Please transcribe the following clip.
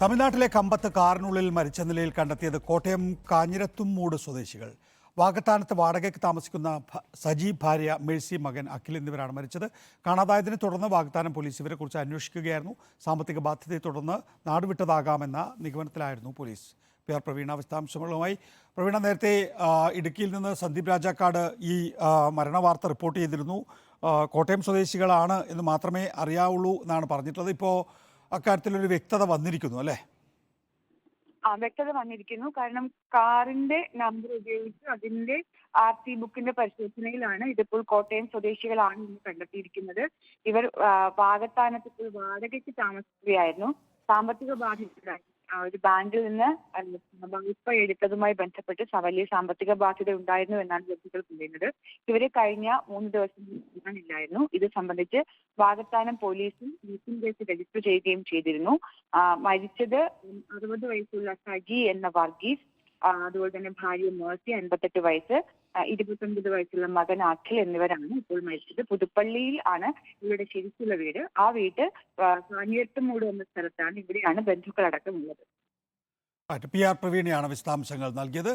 തമിഴ്നാട്ടിലെ കമ്പത്ത് കാറിനുള്ളിൽ മരിച്ച നിലയിൽ കണ്ടെത്തിയത് കോട്ടയം കാഞ്ഞിരത്തുംമൂട് സ്വദേശികൾ. വാകത്താനത്ത് വാടകയ്ക്ക് താമസിക്കുന്ന സജി, ഭാര്യ മേഴ്സി, മകൻ അഖിൽ എന്നിവരാണ് മരിച്ചത്. കാണാതായതിനെ തുടർന്ന് വാകത്താനം പോലീസ് ഇവരെക്കുറിച്ച് അന്വേഷിക്കുകയായിരുന്നു. സാമ്പത്തിക ബാധ്യതയെ തുടർന്ന് നാടുവിട്ടതാകാമെന്ന നിഗമനത്തിലായിരുന്നു പോലീസ്. PR പ്രവീണ വിശദാംശങ്ങളുമായി. പ്രവീണ, നേരത്തെ ഇടുക്കിയിൽ നിന്ന് സന്ദീപ് രാജാക്കാട് ഈ മരണവാർത്ത റിപ്പോർട്ട് ചെയ്തിരുന്നു. കോട്ടയം സ്വദേശികളാണ് എന്ന് മാത്രമേ അറിയാവുള്ളൂ എന്നാണ് പറഞ്ഞിട്ടുള്ളത്. ഇപ്പോൾ അക്കാര്യത്തിലൊരു വ്യക്തത വന്നിരിക്കുന്നു അല്ലേ? വ്യക്തത വന്നിരിക്കുന്നു. കാരണം കാറിന്റെ നമ്പർ ഉപയോഗിച്ച് അതിന്റെ RC ബുക്കിന്റെ പരിശോധനയിലാണ് ഇതിപ്പോൾ കോട്ടയം സ്വദേശികളാണ് ഇന്ന് കണ്ടെത്തിയിരിക്കുന്നത്. ഇവർ വാകത്താനത്ത് ഇപ്പോൾ വാടകയ്ക്ക് താമസിക്കുകയായിരുന്നു. സാമ്പത്തിക ബാധ്യത ഒരു ബാങ്കിൽ നിന്ന് വായ്പ എടുത്തതുമായി ബന്ധപ്പെട്ട് വലിയ സാമ്പത്തിക ബാധ്യത ഉണ്ടായിരുന്നു എന്നാണ് ബന്ധുക്കൾ പറയുന്നത്. ഇവരെ കഴിഞ്ഞ 3 ദിവസം ഇല്ലായിരുന്നു. ഇത് സംബന്ധിച്ച് വാകത്താനം പോലീസും മിസ്സിംഗ് കേസ് രജിസ്റ്റർ ചെയ്യുകയും ചെയ്തിരുന്നു. മരിച്ചത് 60 വയസ്സുള്ള സജി എന്ന വർഗീസ്, അതുപോലെ തന്നെ ഭാര്യ മേഴ്സി 58 വയസ്സ്, 29 വയസ്സുള്ള മകൻ അഖിൽ എന്നിവരാണ് ഇപ്പോൾ മരിച്ചത്. പുതുപ്പള്ളിയിൽ ആണ് ഇവരുടെ ശരിക്കുള്ള വീട്. ആ വീട് കാഞ്ഞിരത്തുംമൂട് എന്ന സ്ഥലത്താണ്. ഇവിടെയാണ് ബന്ധുക്കളടക്കമുള്ളത്. PR പ്രവീണയാണ് വിശദാംശങ്ങൾ നൽകിയത്.